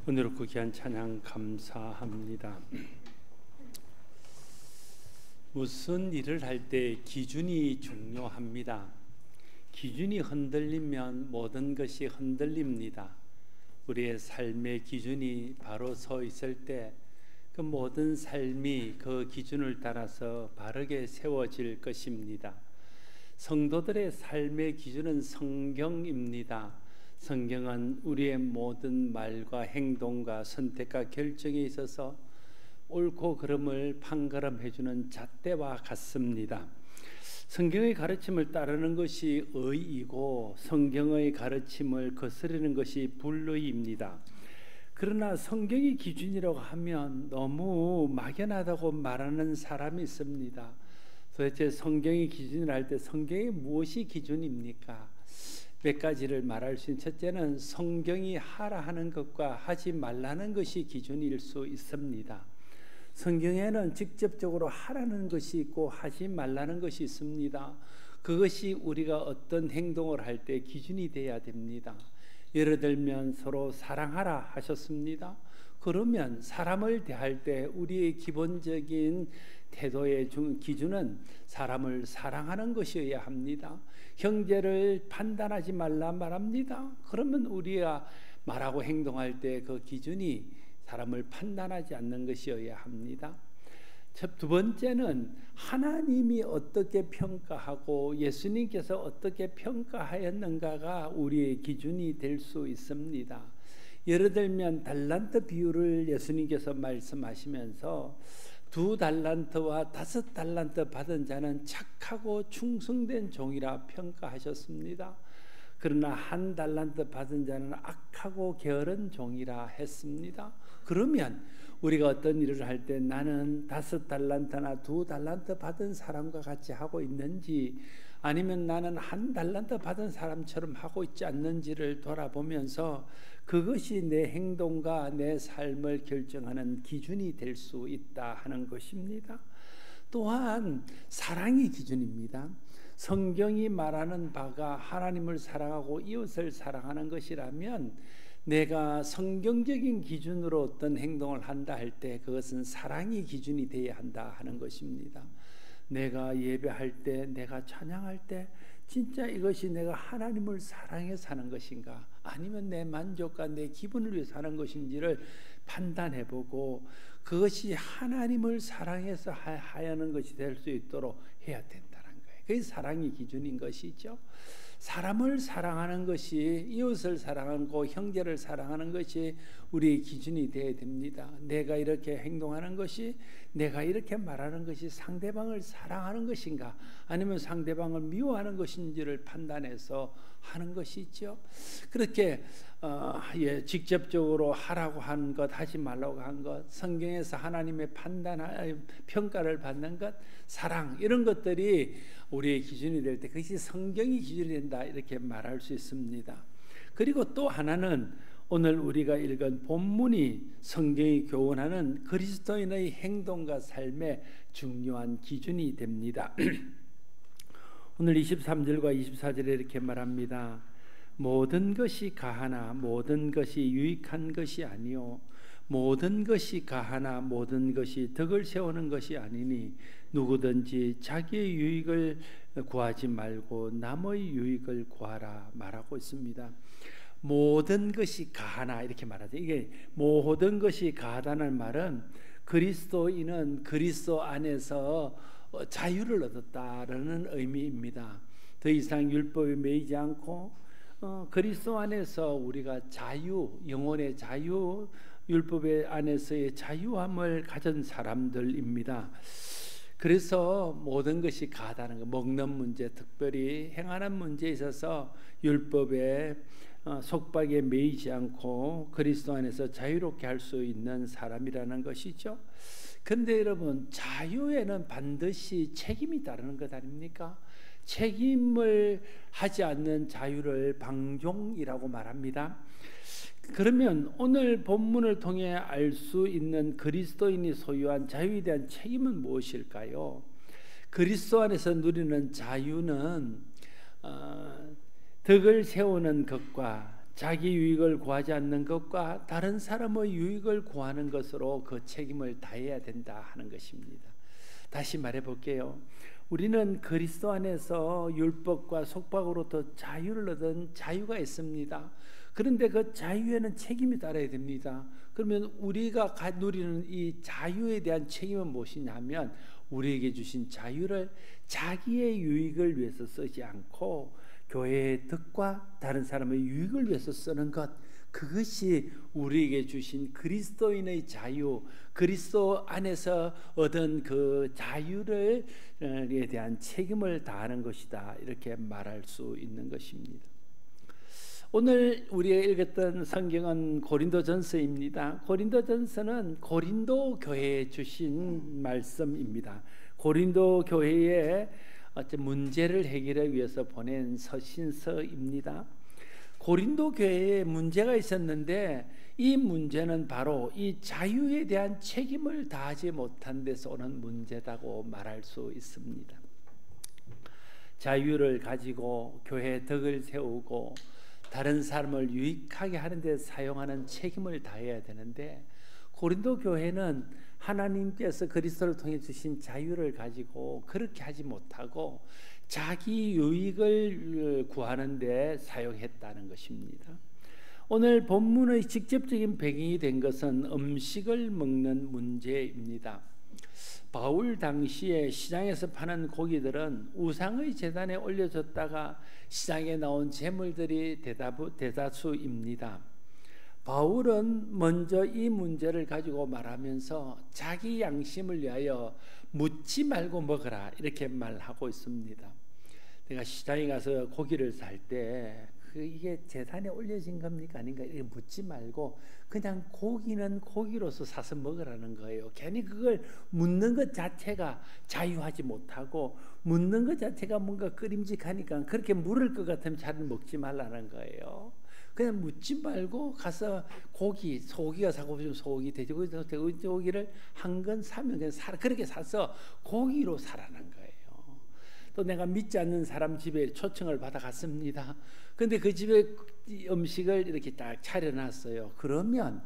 오늘 귀한 찬양 감사합니다. 무슨 일을 할 때 기준이 중요합니다. 기준이 흔들리면 모든 것이 흔들립니다. 우리의 삶의 기준이 바로 서 있을 때 그 모든 삶이 그 기준을 따라서 바르게 세워질 것입니다. 성도들의 삶의 기준은 성경입니다. 성경은 우리의 모든 말과 행동과 선택과 결정에 있어서 옳고 그름을 판가름해주는 잣대와 같습니다. 성경의 가르침을 따르는 것이 의이고 성경의 가르침을 거스르는 것이 불의입니다. 그러나 성경이 기준이라고 하면 너무 막연하다고 말하는 사람이 있습니다. 도대체 성경이 기준이라 할 때 성경이 무엇이 기준입니까? 몇 가지를 말할 수 있는 첫째는 성경이 하라 하는 것과 하지 말라는 것이 기준일 수 있습니다. 성경에는 직접적으로 하라는 것이 있고 하지 말라는 것이 있습니다. 그것이 우리가 어떤 행동을 할 때 기준이 돼야 됩니다. 예를 들면 서로 사랑하라 하셨습니다. 그러면 사람을 대할 때 우리의 기본적인 태도의 기준은 사람을 사랑하는 것이어야 합니다. 형제를 판단하지 말라 말합니다. 그러면 우리가 말하고 행동할 때 그 기준이 사람을 판단하지 않는 것이어야 합니다. 두 번째는 하나님이 어떻게 평가하고 예수님께서 어떻게 평가하였는가가 우리의 기준이 될 수 있습니다. 예를 들면 달란트 비유를 예수님께서 말씀하시면서 2달란트와 5달란트 받은 자는 착하고 충성된 종이라 평가하셨습니다. 그러나 1달란트 받은 자는 악하고 게으른 종이라 했습니다. 그러면 우리가 어떤 일을 할 때 나는 5달란트나 2달란트 받은 사람과 같이 하고 있는지 아니면 나는 1달란트 받은 사람처럼 하고 있지 않는지를 돌아보면서 그것이 내 행동과 내 삶을 결정하는 기준이 될 수 있다 하는 것입니다. 또한 사랑이 기준입니다. 성경이 말하는 바가 하나님을 사랑하고 이웃을 사랑하는 것이라면 내가 성경적인 기준으로 어떤 행동을 한다 할 때 그것은 사랑이 기준이 되어야 한다 하는 것입니다. 내가 예배할 때, 내가 찬양할 때 진짜 이것이 내가 하나님을 사랑해서 하는 것인가 아니면 내 만족과 내 기분을 위해서 하는 것인지를 판단해보고 그것이 하나님을 사랑해서 하는 것이 될 수 있도록 해야 된다는 거예요. 그게 사랑이 기준인 것이죠. 사람을 사랑하는 것이 이웃을 사랑하고 형제를 사랑하는 것이 우리의 기준이 되어야 됩니다. 내가 이렇게 행동하는 것이 내가 이렇게 말하는 것이 상대방을 사랑하는 것인가 아니면 상대방을 미워하는 것인지를 판단해서 하는 것이죠. 그렇게 직접적으로 하라고 한 것 하지 말라고 한 것 성경에서 하나님의 평가를 받는 것 사랑 이런 것들이 우리의 기준이 될 때 그것이 성경이 기준이 된다 이렇게 말할 수 있습니다. 그리고 또 하나는 오늘 우리가 읽은 본문이 성경이 교훈하는 그리스도인의 행동과 삶의 중요한 기준이 됩니다. 오늘 23절과 24절에 이렇게 말합니다. 모든 것이 가하나 모든 것이 유익한 것이 아니요 모든 것이 가하나 모든 것이 덕을 세우는 것이 아니니 누구든지 자기의 유익을 구하지 말고 남의 유익을 구하라 말하고 있습니다. 모든 것이 가하나 이렇게 말하죠. 이게 모든 것이 가하다는 말은 그리스도인은 그리스도 안에서 자유를 얻었다라는 의미입니다. 더 이상 율법에 매이지 않고 그리스도 안에서 우리가 자유, 영혼의 자유, 율법의 안에서의 자유함을 가진 사람들입니다. 그래서 모든 것이 가하다는 것, 먹는 문제, 특별히 행하는 문제에 있어서 율법의 속박에 매이지 않고 그리스도 안에서 자유롭게 할 수 있는 사람이라는 것이죠. 그런데 여러분 자유에는 반드시 책임이 따르는 것 아닙니까? 책임을 하지 않는 자유를 방종이라고 말합니다. 그러면 오늘 본문을 통해 알 수 있는 그리스도인이 소유한 자유에 대한 책임은 무엇일까요? 그리스도 안에서 누리는 자유는 덕을 세우는 것과 자기 유익을 구하지 않는 것과 다른 사람의 유익을 구하는 것으로 그 책임을 다해야 된다 하는 것입니다. 다시 말해 볼게요. 우리는 그리스도 안에서 율법과 속박으로부터 자유를 얻은 자유가 있습니다. 그런데 그 자유에는 책임이 따라야 됩니다. 그러면 우리가 누리는 이 자유에 대한 책임은 무엇이냐면, 우리에게 주신 자유를 자기의 유익을 위해서 쓰지 않고 교회의 덕과 다른 사람의 유익을 위해서 쓰는 것, 그것이 우리에게 주신 그리스도인의 자유, 그리스도 안에서 얻은 그 자유에 대한 책임을 다하는 것이다, 이렇게 말할 수 있는 것입니다. 오늘 우리가 읽었던 성경은 고린도전서입니다. 고린도전서는 고린도 교회에 주신 말씀입니다. 고린도 교회의 어떤 문제를 해결하기 위해서 보낸 서신서입니다. 고린도 교회에 문제가 있었는데, 이 문제는 바로 이 자유에 대한 책임을 다하지 못한 데서 오는 문제라고 말할 수 있습니다. 자유를 가지고 교회의 덕을 세우고 다른 사람을 유익하게 하는 데 사용하는 책임을 다해야 되는데, 고린도 교회는 하나님께서 그리스도를 통해 주신 자유를 가지고 그렇게 하지 못하고 자기 유익을 구하는 데 사용했다는 것입니다. 오늘 본문의 직접적인 배경이 된 것은 음식을 먹는 문제입니다. 바울 당시에 시장에서 파는 고기들은 우상의 제단에 올려졌다가 시장에 나온 제물들이 대다수입니다. 바울은 먼저 이 문제를 가지고 말하면서 자기 양심을 위하여 묻지 말고 먹으라, 이렇게 말하고 있습니다. 내가 시장에 가서 고기를 살 때 이게 제단에 올려진 겁니까 아닌가, 이렇게 묻지 말고 그냥 고기는 고기로서 사서 먹으라는 거예요. 괜히 그걸 묻는 것 자체가 자유하지 못하고, 묻는 것 자체가 뭔가 꺼림직하니까 그렇게 물을 것 같으면 잘 먹지 말라는 거예요. 그냥 묻지 말고 가서 고기, 소고기가 사고 싶으면 소고기, 돼지고기를 한 건 사면 그냥 그렇게 사서 고기로 사라는 거예요. 또 내가 믿지 않는 사람 집에 초청을 받아 갔습니다. 근데 그 집에 음식을 이렇게 딱 차려놨어요. 그러면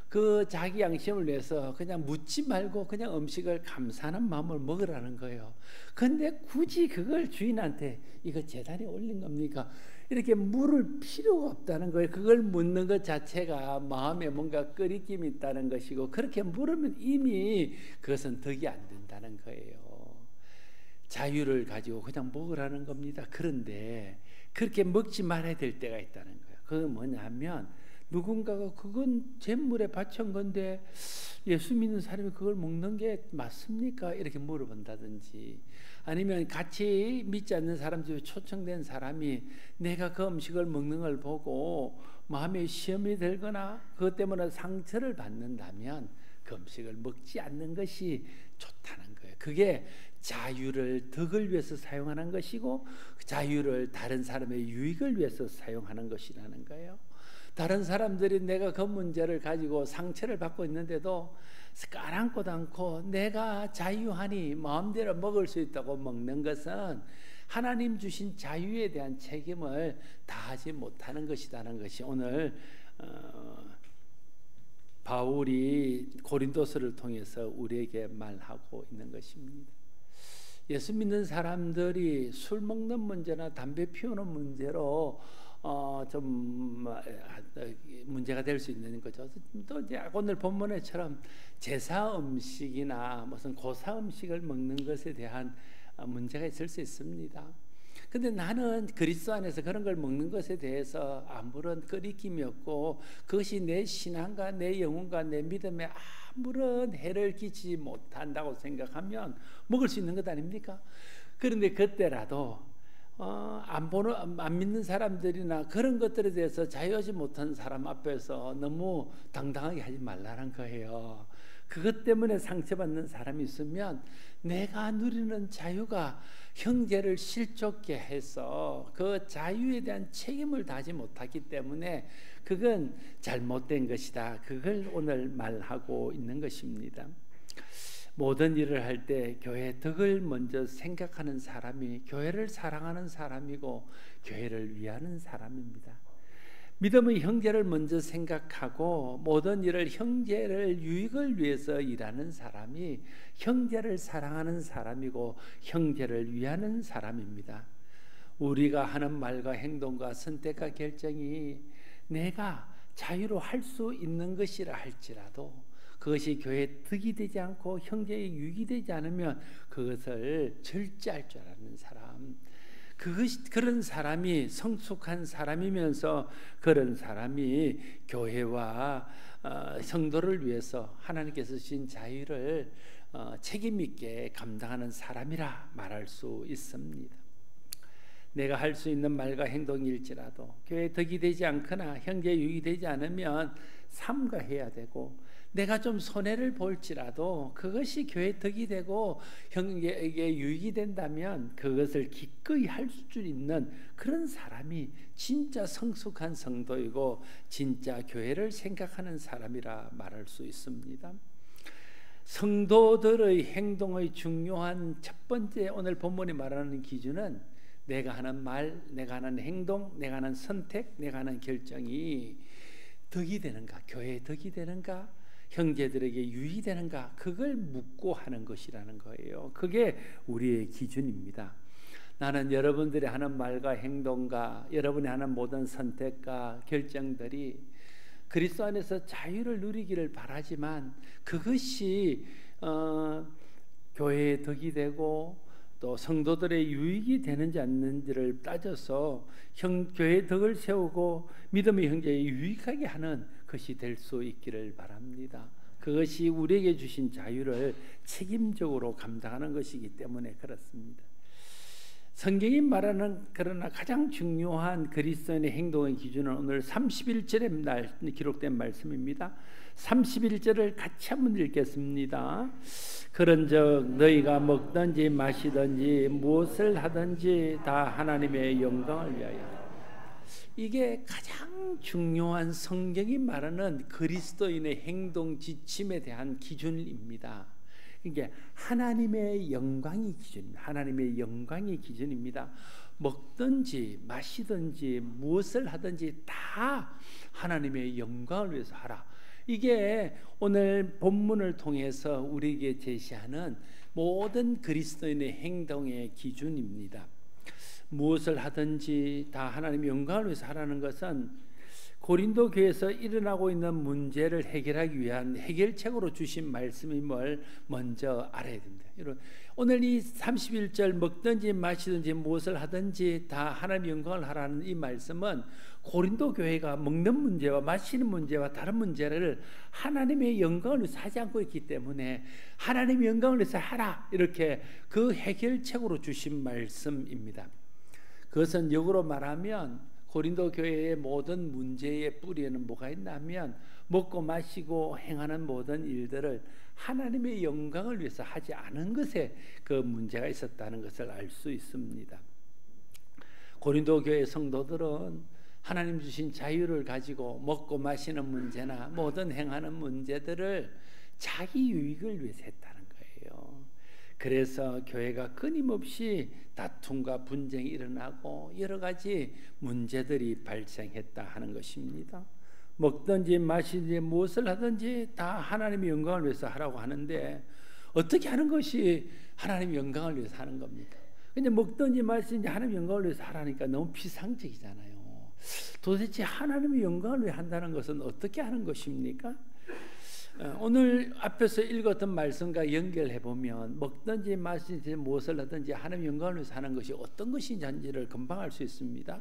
그 자기 양심을 위해서 그냥 묻지 말고 그냥 음식을 감사하는 마음을 먹으라는 거예요. 근데 굳이 그걸 주인한테 이거 제단에 올린 겁니까? 이렇게 물을 필요가 없다는 거예요. 그걸 묻는 것 자체가 마음에 뭔가 끓이김이 있다는 것이고, 그렇게 물으면 이미 그것은 덕이 안 된다는 거예요. 자유를 가지고 그냥 먹으라는 겁니다. 그런데 그렇게 먹지 말아야 될 때가 있다는 거예요. 그건 뭐냐면, 누군가가 그건 제물에 바친 건데 예수 믿는 사람이 그걸 먹는 게 맞습니까? 이렇게 물어본다든지, 아니면 같이 믿지 않는 사람 집에 초청된 사람이 내가 그 음식을 먹는 걸 보고 마음에 시험이 들거나 그것 때문에 상처를 받는다면 그 음식을 먹지 않는 것이 좋다는 거예요. 그게 자유를 덕을 위해서 사용하는 것이고, 자유를 다른 사람의 유익을 위해서 사용하는 것이라는 거예요. 다른 사람들이 내가 그 문제를 가지고 상처를 받고 있는데도 까랑고도 않고 내가 자유하니 마음대로 먹을 수 있다고 먹는 것은 하나님 주신 자유에 대한 책임을 다하지 못하는 것이라는 것이 오늘 바울이 고린도서를 통해서 우리에게 말하고 있는 것입니다. 예수 믿는 사람들이 술 먹는 문제나 담배 피우는 문제로 좀 문제가 될 수 있는 거죠. 또 이제 오늘 본문에처럼 제사 음식이나 무슨 고사 음식을 먹는 것에 대한 문제가 있을 수 있습니다. 근데 나는 그리스도 안에서 그런 걸 먹는 것에 대해서 아무런 꺼리낌이 없고, 그것이 내 신앙과 내 영혼과 내 믿음에 아무런 해를 끼치지 못한다고 생각하면 먹을 수 있는 것 아닙니까? 그런데 그때라도 안 믿는 사람들이나 그런 것들에 대해서 자유하지 못한 사람 앞에서 너무 당당하게 하지 말라는 거예요. 그것 때문에 상처받는 사람이 있으면 내가 누리는 자유가 형제를 실족게 해서 그 자유에 대한 책임을 다하지 못하기 때문에 그건 잘못된 것이다. 그걸 오늘 말하고 있는 것입니다. 모든 일을 할 때 교회 덕을 먼저 생각하는 사람이 교회를 사랑하는 사람이고 교회를 위하는 사람입니다. 믿음의 형제를 먼저 생각하고 모든 일을 형제를 유익을 위해서 일하는 사람이 형제를 사랑하는 사람이고 형제를 위하는 사람입니다. 우리가 하는 말과 행동과 선택과 결정이 내가 자유로 할 수 있는 것이라 할지라도 그것이 교회에 득이 되지 않고 형제에 유익이 되지 않으면 그것을 절제할 줄 아는 사람, 그런 사람이 성숙한 사람이면서 그런 사람이 교회와 성도를 위해서 하나님께서 주신 자유를 책임 있게 감당하는 사람이라 말할 수 있습니다. 내가 할 수 있는 말과 행동일지라도 교회에 덕이 되지 않거나 형제에 유익이 되지 않으면 삼가해야 되고, 내가 좀 손해를 볼지라도 그것이 교회에 덕이 되고 형제에게 유익이 된다면 그것을 기꺼이 할 수 있는 그런 사람이 진짜 성숙한 성도이고 진짜 교회를 생각하는 사람이라 말할 수 있습니다. 성도들의 행동의 중요한 첫 번째 오늘 본문이 말하는 기준은 내가 하는 말, 내가 하는 행동, 내가 하는 선택, 내가 하는 결정이 덕이 되는가, 교회에 덕이 되는가, 형제들에게 유익이 되는가, 그걸 묻고 하는 것이라는 거예요. 그게 우리의 기준입니다. 나는 여러분들이 하는 말과 행동과 여러분이 하는 모든 선택과 결정들이 그리스도 안에서 자유를 누리기를 바라지만 그것이 교회에 덕이 되고 또 성도들의 유익이 되는지 않는지를 따져서 교회의 덕을 세우고 믿음의 형제에 유익하게 하는 것이 될 수 있기를 바랍니다. 그것이 우리에게 주신 자유를 책임적으로 감당하는 것이기 때문에 그렇습니다. 성경이 말하는 그러나 가장 중요한 그리스도인의 행동의 기준은 오늘 31절에 기록된 말씀입니다. 31절을 같이 한번 읽겠습니다. 그런즉 너희가 먹든지 마시든지 무엇을 하든지 다 하나님의 영광을 위하여. 이게 가장 중요한 성경이 말하는 그리스도인의 행동 지침에 대한 기준입니다. 이게 하나님의 영광이 기준입니다. 하나님의 영광이 기준입니다. 먹든지 마시든지 무엇을 하든지 다 하나님의 영광을 위해서 하라. 이게 오늘 본문을 통해서 우리에게 제시하는 모든 그리스도인의 행동의 기준입니다. 무엇을 하든지 다 하나님의 영광을 위해서 하라는 것은 고린도 교회에서 일어나고 있는 문제를 해결하기 위한 해결책으로 주신 말씀임을 먼저 알아야 됩니다. 오늘 이 31절 먹든지 마시든지 무엇을 하든지 다 하나님의 영광을 하라는 이 말씀은 고린도 교회가 먹는 문제와 마시는 문제와 다른 문제를 하나님의 영광을 위해서 하지 않고 있기 때문에 하나님의 영광을 위해서 하라, 이렇게 그 해결책으로 주신 말씀입니다. 그것은 역으로 말하면 고린도 교회의 모든 문제의 뿌리에는 뭐가 있냐면 먹고 마시고 행하는 모든 일들을 하나님의 영광을 위해서 하지 않은 것에 그 문제가 있었다는 것을 알 수 있습니다. 고린도 교회 성도들은 하나님 주신 자유를 가지고 먹고 마시는 문제나 모든 행하는 문제들을 자기 유익을 위해서 했다는 거예요. 그래서 교회가 끊임없이 다툼과 분쟁이 일어나고 여러 가지 문제들이 발생했다 하는 것입니다. 먹든지 마시든지 무엇을 하든지 다 하나님의 영광을 위해서 하라고 하는데 어떻게 하는 것이 하나님의 영광을 위해서 하는 겁니까? 근데 먹든지 마시든지 하나님의 영광을 위해서 하라니까 너무 비상적이잖아요. 도대체 하나님의 영광을 위해 한다는 것은 어떻게 하는 것입니까? 오늘 앞에서 읽었던 말씀과 연결해 보면 먹든지 마시든지 무엇을 하든지 하나님의 영광을 위해서 하는 것이 어떤 것인지를 금방 알 수 있습니다.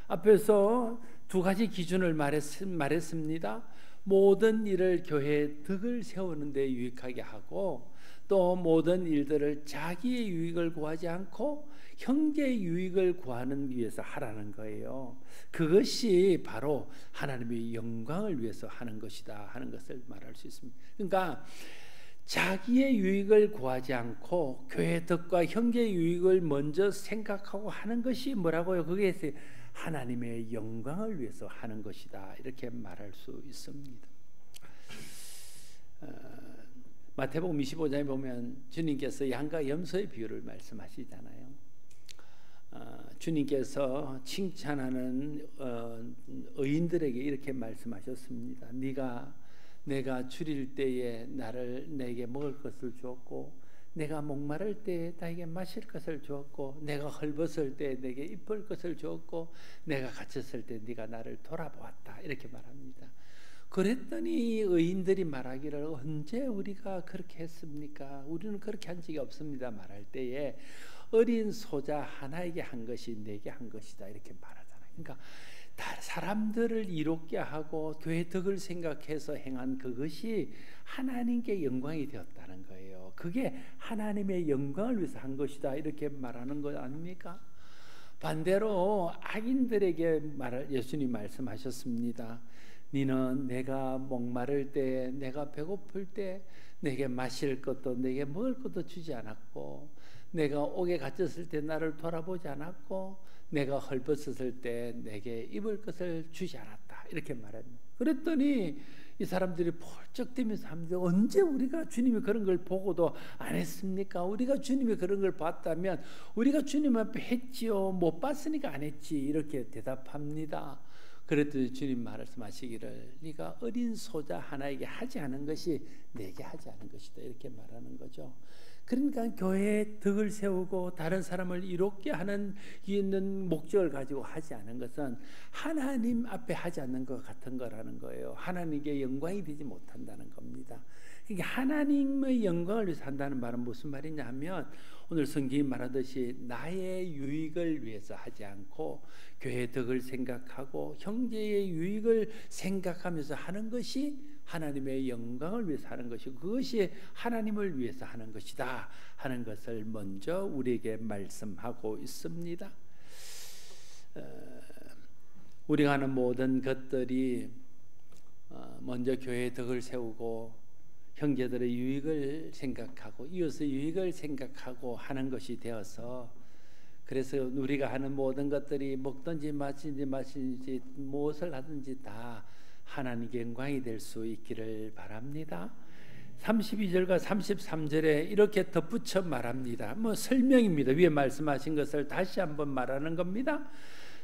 앞에서 두 가지 기준을 말했습니다. 모든 일을 교회의 덕을 세우는 데 유익하게 하고 또 모든 일들을 자기의 유익을 구하지 않고 형제의 유익을 구하는 위해서 하라는 거예요. 그것이 바로 하나님의 영광을 위해서 하는 것이다 하는 것을 말할 수 있습니다. 그러니까 자기의 유익을 구하지 않고 교회의 덕과 형제의 유익을 먼저 생각하고 하는 것이 뭐라고요? 그게 하나님의 영광을 위해서 하는 것이다, 이렇게 말할 수 있습니다. 마태복음 25장에 보면 주님께서 양과 염소의 비유를 말씀하시잖아요. 주님께서 칭찬하는 의인들에게 이렇게 말씀하셨습니다. 내가 줄일 때에 내게 먹을 것을 주었고, 내가 목마를 때에 나에게 마실 것을 주었고, 내가 헐벗을 때에 내게 입을 것을 주었고, 내가 갇혔을 때 네가 나를 돌아보았다. 이렇게 말합니다. 그랬더니 의인들이 말하기를 언제 우리가 그렇게 했습니까? 우리는 그렇게 한 적이 없습니다. 말할 때에 어린 소자 하나에게 한 것이 내게 한 것이다. 이렇게 말하잖아요. 그러니까 사람들을 이롭게 하고 교회 덕을 생각해서 행한 그것이 하나님께 영광이 되었다는 거예요. 그게 하나님의 영광을 위해서 한 것이다. 이렇게 말하는 것 아닙니까? 반대로 악인들에게 예수님 말씀하셨습니다. 너는 내가 목마를 때, 내가 배고플 때 내게 마실 것도 내게 먹을 것도 주지 않았고, 내가 옥에 갇혔을 때 나를 돌아보지 않았고, 내가 헐벗었을 때 내게 입을 것을 주지 않았다. 이렇게 말합니다. 그랬더니 이 사람들이 펄쩍 뛰면서 합니다. 언제 우리가 주님이 그런 걸 보고도 안 했습니까? 우리가 주님이 그런 걸 봤다면 우리가 주님 앞에 했지요. 못 봤으니까 안 했지. 이렇게 대답합니다. 그랬더니 주님 말씀하시기를 네가 어린 소자 하나에게 하지 않은 것이 내게 하지 않은 것이다. 이렇게 말하는 거죠. 그러니까 교회에 덕을 세우고 다른 사람을 이롭게 하는 있는 목적을 가지고 하지 않은 것은 하나님 앞에 하지 않는 것 같은 거라는 거예요. 하나님께 영광이 되지 못한다는 겁니다. 그러니까 하나님의 영광을 위해서 한다는 말은 무슨 말이냐 하면, 오늘 성경이 말하듯이 나의 유익을 위해서 하지 않고 교회의 덕을 생각하고 형제의 유익을 생각하면서 하는 것이 하나님의 영광을 위해서 하는 것이고, 그것이 하나님을 위해서 하는 것이다 하는 것을 먼저 우리에게 말씀하고 있습니다. 우리가 하는 모든 것들이 먼저 교회의 덕을 세우고 형제들의 유익을 생각하고 이웃의 유익을 생각하고 하는 것이 되어서, 그래서 우리가 하는 모든 것들이 먹든지 마시든지 무엇을 하든지 다 하나님께 영광이 될 수 있기를 바랍니다. 32절과 33절에 이렇게 덧붙여 말합니다. 설명입니다. 위에 말씀하신 것을 다시 한번 말하는 겁니다.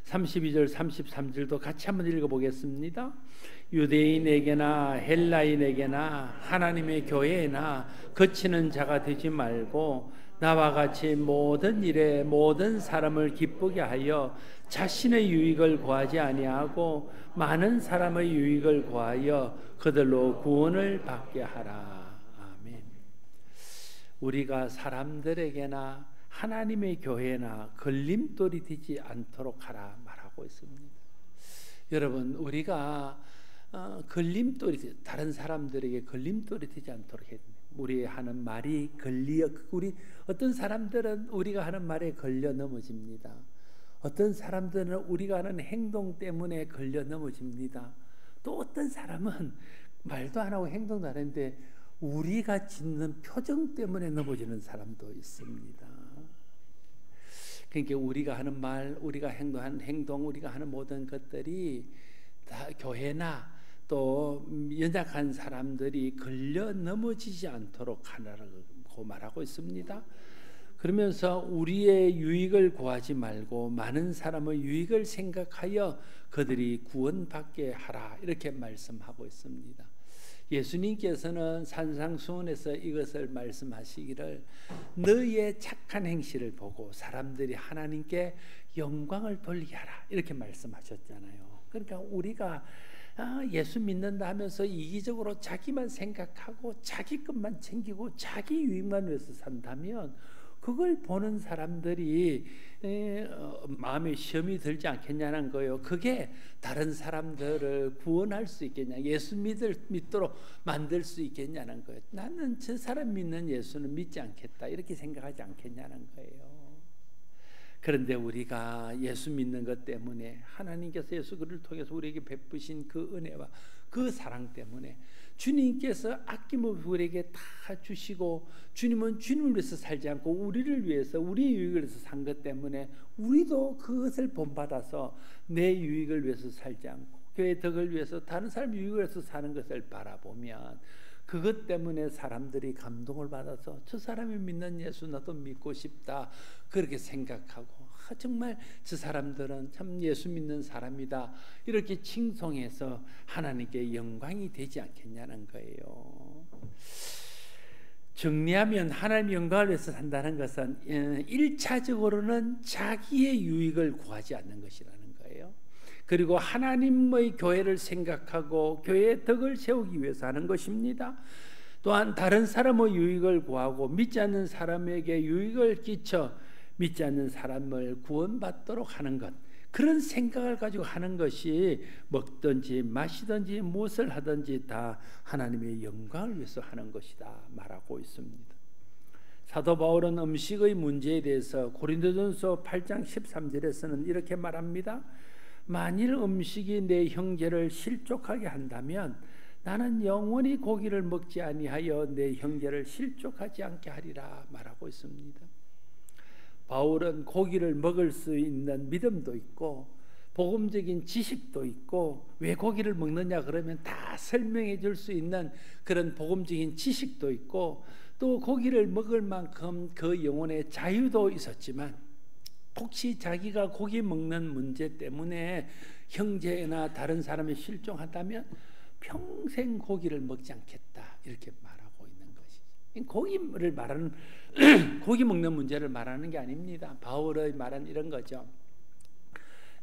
32절 33절도 같이 한번 읽어보겠습니다. 유대인에게나 헬라인에게나 하나님의 교회에나 거치는 자가 되지 말고 나와 같이 모든 일에 모든 사람을 기쁘게 하여 자신의 유익을 구하지 아니하고 많은 사람의 유익을 구하여 그들로 구원을 받게 하라. 아멘. 우리가 사람들에게나 하나님의 교회나 걸림돌이 되지 않도록 하라 말하고 있습니다. 여러분, 우리가 걸림돌이, 다른 사람들에게 걸림돌이 되지 않도록 해야 됩니다. 우리 하는 말이 우리 어떤 사람들은 우리가 하는 말에 걸려 넘어집니다. 어떤 사람들은 우리가 하는 행동 때문에 걸려 넘어집니다. 또 어떤 사람은 말도 안 하고 행동도 안 하는데 우리가 짓는 표정 때문에 넘어지는 사람도 있습니다. 그러니까 우리가 하는 말, 우리가 행동하는 행동, 우리가 하는 모든 것들이 다 교회나 또 연약한 사람들이 걸려 넘어지지 않도록 하라고 말하고 있습니다. 그러면서 우리의 유익을 구하지 말고 많은 사람의 유익을 생각하여 그들이 구원받게 하라, 이렇게 말씀하고 있습니다. 예수님께서는 산상수훈에서 이것을 말씀하시기를 너희의 착한 행실을 보고 사람들이 하나님께 영광을 돌리게 하라, 이렇게 말씀하셨잖아요. 그러니까 우리가 예수 믿는다 하면서 이기적으로 자기만 생각하고 자기 것만 챙기고 자기 유익만 위해서 산다면 그걸 보는 사람들이 마음에 시험이 들지 않겠냐는 거예요. 그게 다른 사람들을 구원할 수 있겠냐, 예수 믿도록 만들 수 있겠냐는 거예요. 나는 저 사람 믿는 예수는 믿지 않겠다, 이렇게 생각하지 않겠냐는 거예요. 그런데 우리가 예수 믿는 것 때문에 하나님께서 예수 그를 통해서 우리에게 베푸신 그 은혜와 그 사랑 때문에 주님께서 아낌없이 우리에게 다 주시고, 주님은 주님을 위해서 살지 않고 우리를 위해서, 우리의 유익을 위해서 산 것 때문에 우리도 그것을 본받아서 내 유익을 위해서 살지 않고 교회의 덕을 위해서 다른 사람 유익을 위해서 사는 것을 바라보면 그것 때문에 사람들이 감동을 받아서 저 사람이 믿는 예수 나도 믿고 싶다, 그렇게 생각하고 정말 저 사람들은 참 예수 믿는 사람이다 이렇게 칭송해서 하나님께 영광이 되지 않겠냐는 거예요. 정리하면 하나님의 영광을 위해서 산다는 것은 1차적으로는 자기의 유익을 구하지 않는 것이라는 거예요. 그리고 하나님의 교회를 생각하고 교회의 덕을 세우기 위해서 하는 것입니다. 또한 다른 사람의 유익을 구하고 믿지 않는 사람에게 유익을 끼쳐 믿지 않는 사람을 구원받도록 하는 것, 그런 생각을 가지고 하는 것이 먹든지 마시든지 무엇을 하든지 다 하나님의 영광을 위해서 하는 것이다 말하고 있습니다. 사도 바울은 음식의 문제에 대해서 고린도전서 8장 13절에서는 이렇게 말합니다. 만일 음식이 내 형제를 실족하게 한다면 나는 영원히 고기를 먹지 아니하여 내 형제를 실족하지 않게 하리라 말하고 있습니다. 바울은 고기를 먹을 수 있는 믿음도 있고 복음적인 지식도 있고, 왜 고기를 먹느냐 그러면 다 설명해 줄 수 있는 그런 복음적인 지식도 있고, 또 고기를 먹을 만큼 그 영혼의 자유도 있었지만 혹시 자기가 고기 먹는 문제 때문에 형제나 다른 사람이 실종한다면 평생 고기를 먹지 않겠다 이렇게 말하고 있는 것이죠. 고기를 말하는 고기 먹는 문제를 말하는 게 아닙니다. 바울의 말은 이런 거죠.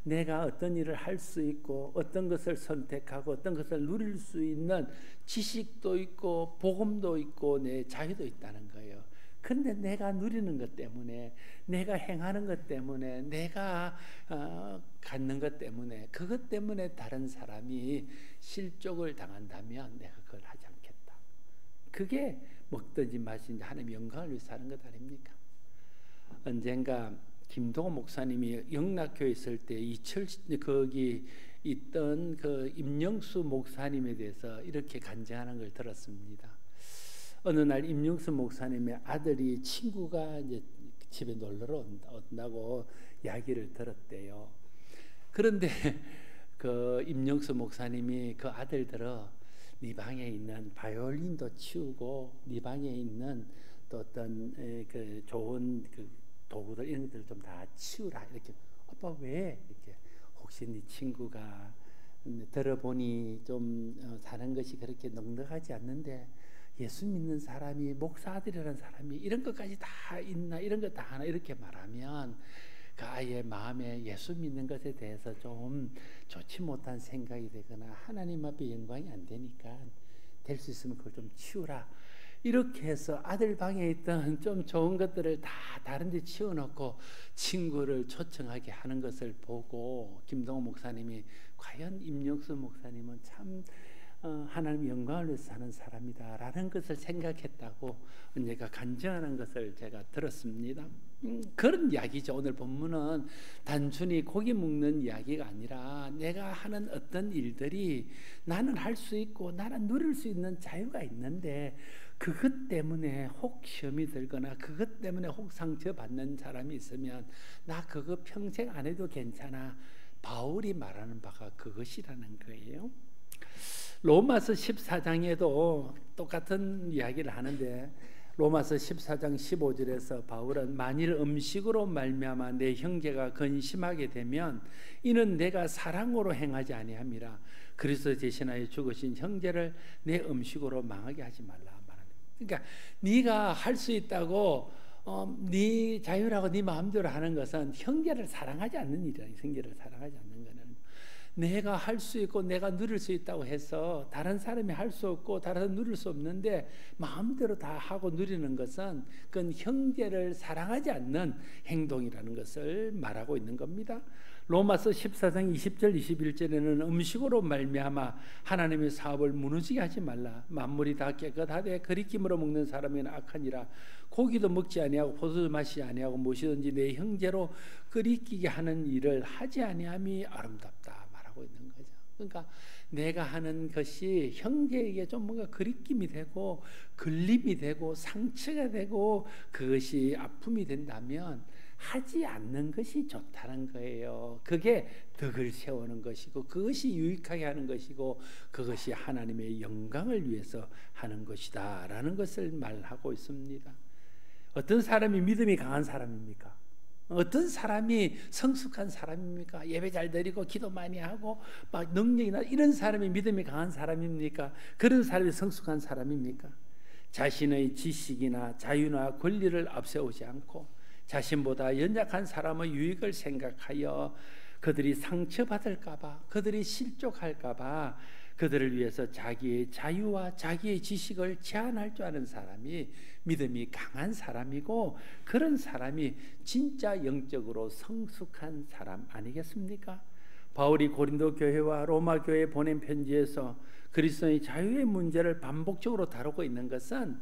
내가 어떤 일을 할 수 있고 어떤 것을 선택하고 어떤 것을 누릴 수 있는 지식도 있고 복음도 있고 내 자유도 있다는 거예요. 근데 내가 누리는 것 때문에, 내가 행하는 것 때문에, 내가 갖는 것 때문에, 그것 때문에 다른 사람이 실족을 당한다면 내가 그걸 하지 않겠다. 그게 먹든지 마시든지 하나님의 영광을 위해서 하는 것 아닙니까? 언젠가 김동호 목사님이 영락교에 있을 때 거기 있던 그 임영수 목사님에 대해서 이렇게 간증하는 걸 들었습니다. 어느 날 임영수 목사님의 아들이 친구가 이제 집에 놀러 온다고 이야기를 들었대요. 그런데 그 임영수 목사님이 그 아들들어 네 방에 있는 바이올린도 치우고 네 방에 있는 또 어떤 그 좋은 그 도구들 이런 것들 좀 다 치우라 이렇게. 아빠 왜? 이렇게. 혹시 네 친구가 들어보니 좀 사는 것이 그렇게 넉넉하지 않는데 예수 믿는 사람이, 목사 아들이라는 사람이 이런 것까지 다 있나, 이런 것 다 하나, 이렇게 말하면 그 아이의 마음에 예수 믿는 것에 대해서 좀 좋지 못한 생각이 되거나 하나님 앞에 영광이 안 되니까 될 수 있으면 그걸 좀 치우라. 이렇게 해서 아들 방에 있던 좀 좋은 것들을 다 다른 데 치워놓고 친구를 초청하게 하는 것을 보고 김동호 목사님이 과연 임영수 목사님은 참 하나님 영광을 위해서 사는 사람이다 라는 것을 생각했다고 언제가 간증하는 것을 제가 들었습니다. 그런 이야기죠. 오늘 본문은 단순히 고기 먹는 이야기가 아니라 내가 하는 어떤 일들이 나는 할 수 있고 나는 누릴 수 있는 자유가 있는데 그것 때문에 혹 시험이 들거나 그것 때문에 혹 상처받는 사람이 있으면 나 그거 평생 안 해도 괜찮아. 바울이 말하는 바가 그것이라는 거예요. 로마서 14장에도 똑같은 이야기를 하는데 로마서 14장 15절에서 바울은 만일 음식으로 말미암아 내 형제가 근심하게 되면 이는 내가 사랑으로 행하지 아니함이라. 그리스도 대신하여 죽으신 형제를 내 음식으로 망하게 하지 말라 말합니다. 그러니까 네가 할 수 있다고 네 자유라고 네 마음대로 하는 것은 형제를 사랑하지 않는 일이야. 형제를 사랑하지 않는 거는 내가 할 수 있고 내가 누릴 수 있다고 해서 다른 사람이 할 수 없고 다른 사람이 누릴 수 없는데 마음대로 다 하고 누리는 것은 그건 형제를 사랑하지 않는 행동이라는 것을 말하고 있는 겁니다. 로마서 14장 20절 21절에는 음식으로 말미암아 하나님의 사업을 무너지게 하지 말라. 만물이 다 깨끗하되 거리낌으로 먹는 사람에는 악하니라. 고기도 먹지 아니하고 포도주 마시지 아니하고 무엇이든지 내 형제로 거리끼게 하는 일을 하지 아니함이 아름답다 말하고 있는 거죠. 그러니까 내가 하는 것이 형제에게 좀 뭔가 거리낌이 되고 걸림이 되고 상처가 되고 그것이 아픔이 된다면 하지 않는 것이 좋다는 거예요. 그게 덕을 세우는 것이고 그것이 유익하게 하는 것이고 그것이 하나님의 영광을 위해서 하는 것이다 라는 것을 말하고 있습니다. 어떤 사람이 믿음이 강한 사람입니까? 어떤 사람이 성숙한 사람입니까? 예배 잘 드리고 기도 많이 하고 막 능력이나 이런 사람이 믿음이 강한 사람입니까? 그런 사람이 성숙한 사람입니까? 자신의 지식이나 자유나 권리를 앞세우지 않고 자신보다 연약한 사람의 유익을 생각하여 그들이 상처받을까 봐, 그들이 실족할까 봐 그들을 위해서 자기의 자유와 자기의 지식을 제한할 줄 아는 사람이 믿음이 강한 사람이고, 그런 사람이 진짜 영적으로 성숙한 사람 아니겠습니까? 바울이 고린도 교회와 로마 교회에 보낸 편지에서 그리스도의 자유의 문제를 반복적으로 다루고 있는 것은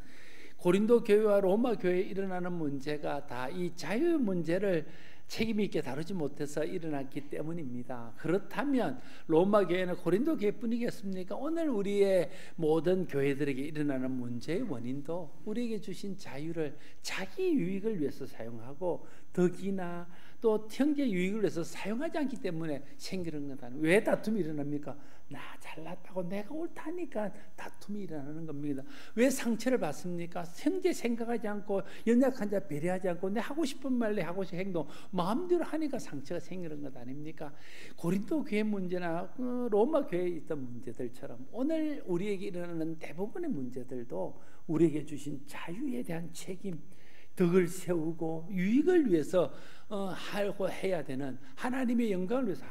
고린도 교회와 로마 교회에 일어나는 문제가 다 이 자유의 문제를 책임 있게 다루지 못해서 일어났기 때문입니다. 그렇다면 로마 교회는 고린도 교회뿐이겠습니까? 오늘 우리의 모든 교회들에게 일어나는 문제의 원인도 우리에게 주신 자유를 자기 유익을 위해서 사용하고 덕이나 또 형제 유익을 위해서 사용하지 않기 때문에 생기는 거다. 왜 다툼이 일어납니까? 나 잘났다고 내가 옳다니까 다툼이 일어나는 겁니다. 왜 상처를 받습니까? 형제 생각하지 않고 연약한 자 배려하지 않고 내 하고 싶은 말 내 하고 싶은 행동 마음대로 하니까 상처가 생기는 것 아닙니까? 고린도 교회 문제나 로마 교회에 있던 문제들처럼 오늘 우리에게 일어나는 대부분의 문제들도 우리에게 주신 자유에 대한 책임, 덕을 세우고 유익을 위해서 하고 해야 되는, 하나님의 영광을 위해서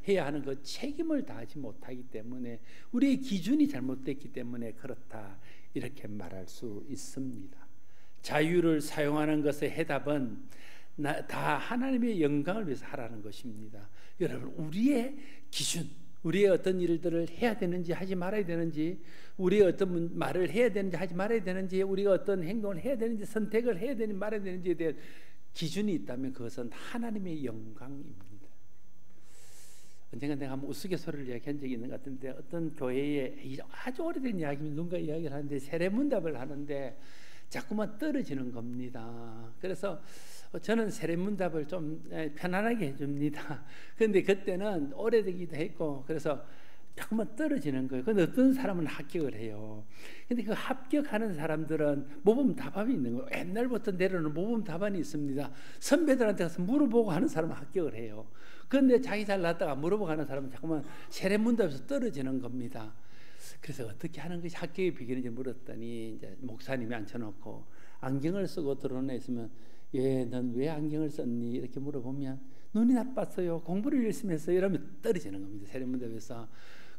해야 하는 그 책임을 다하지 못하기 때문에 우리의 기준이 잘못됐기 때문에 그렇다, 이렇게 말할 수 있습니다. 자유를 사용하는 것의 해답은 다 하나님의 영광을 위해서 하라는 것입니다. 여러분, 우리의 기준, 우리의 어떤 일들을 해야 되는지 하지 말아야 되는지, 우리의 어떤 말을 해야 되는지 하지 말아야 되는지, 우리가 어떤 행동을 해야 되는지 선택을 해야 되는지 말아야 되는지에 대한 기준이 있다면 그것은 하나님의 영광입니다. 언젠가 내가 한번 우스갯소리를 이야기한 적이 있는 것 같은데, 어떤 교회에 아주 오래된 이야기면 누군가 이야기를 하는데 세례문답을 하는데 자꾸만 떨어지는 겁니다. 그래서 저는 세례문답을 좀 편안하게 해줍니다. 그런데 그때는 오래되기도 했고 그래서 자꾸만 떨어지는 거예요. 근데 어떤 사람은 합격을 해요. 근데 그 합격하는 사람들은 모범 답안이 있는 거예요. 옛날부터 내려오는 모범 답안이 있습니다. 선배들한테 가서 물어보고 하는 사람은 합격을 해요. 그런데 자기 잘 났다가 물어보고 하는 사람은 자꾸만 세례문답에서 떨어지는 겁니다. 그래서 어떻게 하는 것이 합격의 비결인지 물었더니 이제 목사님이 앉혀놓고 안경을 쓰고 드러나 있으면, 예, 넌 왜 안경을 썼니? 이렇게 물어보면 눈이 나빴어요, 공부를 열심히 했어요, 이러면 떨어지는 겁니다. 세례문답에서.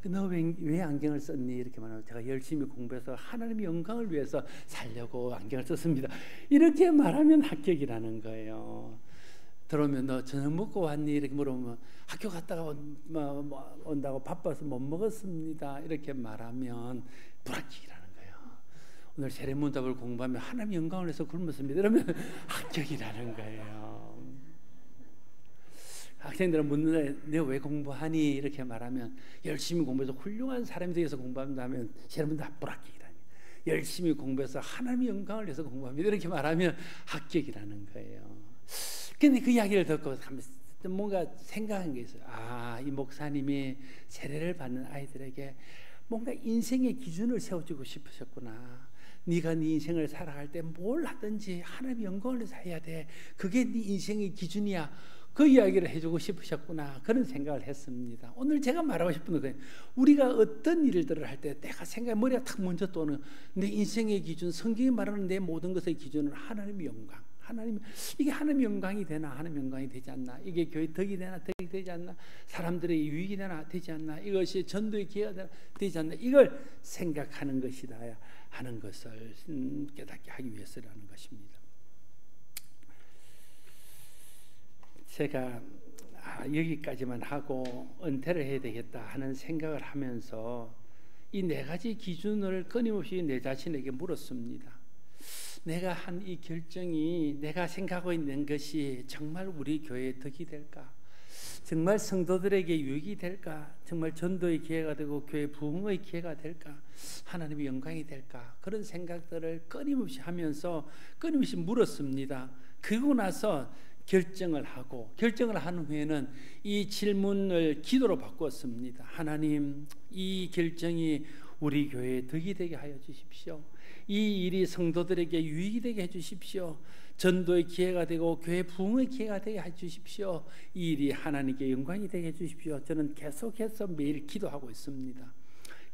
너 왜 안경을 썼니? 이렇게 말하면 제가 열심히 공부해서 하나님의 영광을 위해서 살려고 안경을 썼습니다. 이렇게 말하면 합격이라는 거예요. 들어오면 너 저녁 먹고 왔니? 이렇게 물어보면 학교 갔다가 온다고 바빠서 못 먹었습니다. 이렇게 말하면 불합격이라는 거예요. 오늘 세례문답을 공부하면 하나님의 영광을 위해서 굶었습니다. 이러면 합격이라는 거예요. 학생들은 묻는데 내가 왜 공부하니? 이렇게 말하면 열심히 공부해서 훌륭한 사람이 되어서 공부한다면 세례문답 불합격이라는 거예요. 열심히 공부해서 하나님의 영광을 위해서 공부합니다. 이렇게 말하면 합격이라는 거예요. 근데 그 이야기를 듣고 뭔가 생각한 게 있어요. 아, 이 목사님이 세례를 받는 아이들에게 뭔가 인생의 기준을 세워주고 싶으셨구나. 네가 네 인생을 살아갈 때 뭘 하든지 하나님의 영광을 위해서 해야 돼. 그게 네 인생의 기준이야. 그 이야기를 해주고 싶으셨구나. 그런 생각을 했습니다. 오늘 제가 말하고 싶은 건 우리가 어떤 일들을 할 때 내가 머리가 탁 먼저 떠오르는 내 인생의 기준, 성경이 말하는 내 모든 것의 기준은 하나님의 영광. 이게 하나님의 영광이 되나? 하나님의 영광이 되지 않나? 이게 교회 덕이 되나? 덕이 되지 않나? 사람들의 유익이 되나? 되지 않나? 이것이 전도의 기회가 되나? 되지 않나? 이걸 생각하는 것이다 하는 것을 깨닫게 하기 위해서라는 것입니다. 제가 여기까지만 하고 은퇴를 해야 되겠다 하는 생각을 하면서 이 네 가지 기준을 끊임없이 내 자신에게 물었습니다. 내가 한 이 결정이, 내가 생각하고 있는 것이 정말 우리 교회의 덕이 될까? 정말 성도들에게 유익이 될까? 정말 전도의 기회가 되고 교회 부흥의 기회가 될까? 하나님의 영광이 될까? 그런 생각들을 끊임없이 하면서 끊임없이 물었습니다. 그러고 나서 결정을 한 후에는 이 질문을 기도로 바꿨습니다. 하나님, 이 결정이 우리 교회에 덕이 되게 하여 주십시오. 이 일이 성도들에게 유익이 되게 해 주십시오. 전도의 기회가 되고 교회 부흥의 기회가 되게 해 주십시오. 이 일이 하나님께 영광이 되게 해 주십시오. 저는 계속해서 매일 기도하고 있습니다.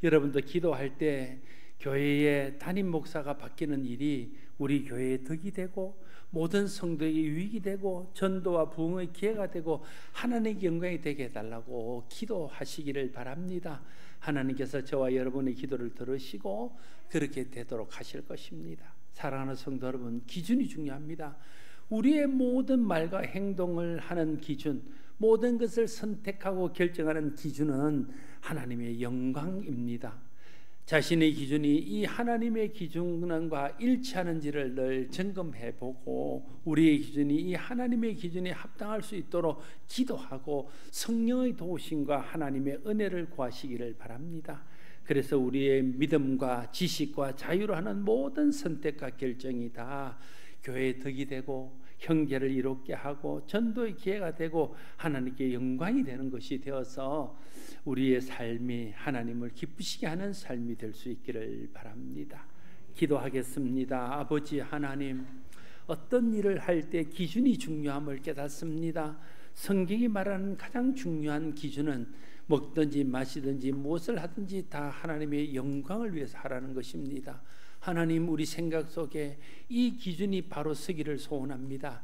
여러분도 기도할 때 교회의 담임 목사가 바뀌는 일이 우리 교회에 덕이 되고 모든 성도에게 유익이 되고 전도와 부흥의 기회가 되고 하나님의 영광이 되게 해달라고 기도하시기를 바랍니다. 하나님께서 저와 여러분의 기도를 들으시고 그렇게 되도록 하실 것입니다. 사랑하는 성도 여러분, 기준이 중요합니다. 우리의 모든 말과 행동을 하는 기준, 모든 것을 선택하고 결정하는 기준은 하나님의 영광입니다. 자신의 기준이 이 하나님의 기준과 일치하는지를 늘 점검해 보고 우리의 기준이 이 하나님의 기준에 합당할 수 있도록 기도하고 성령의 도우심과 하나님의 은혜를 구하시기를 바랍니다. 그래서 우리의 믿음과 지식과 자유로 하는 모든 선택과 결정이 다 교회의 덕이 되고 형제를 이롭게 하고 전도의 기회가 되고 하나님께 영광이 되는 것이 되어서 우리의 삶이 하나님을 기쁘시게 하는 삶이 될 수 있기를 바랍니다. 기도하겠습니다. 아버지 하나님, 어떤 일을 할 때 기준이 중요함을 깨닫습니다. 성경이 말하는 가장 중요한 기준은 먹든지 마시든지 무엇을 하든지 다 하나님의 영광을 위해서 하라는 것입니다. 하나님, 우리 생각 속에 이 기준이 바로 서기를 소원합니다.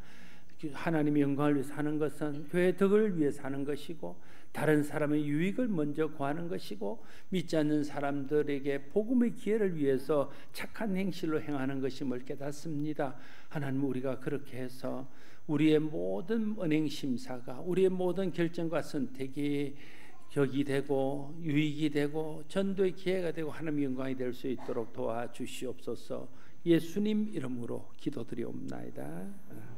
하나님의 영광을 위해서 하는 것은 교회 덕을 위해서 하는 것이고 다른 사람의 유익을 먼저 구하는 것이고 믿지 않는 사람들에게 복음의 기회를 위해서 착한 행실로 행하는 것임을 깨닫습니다. 하나님, 우리가 그렇게 해서 우리의 모든 은행 심사가 우리의 모든 결정과 선택이 격이 되고 유익이 되고 전도의 기회가 되고 하나님의 영광이 될 수 있도록 도와주시옵소서. 예수님 이름으로 기도드리옵나이다.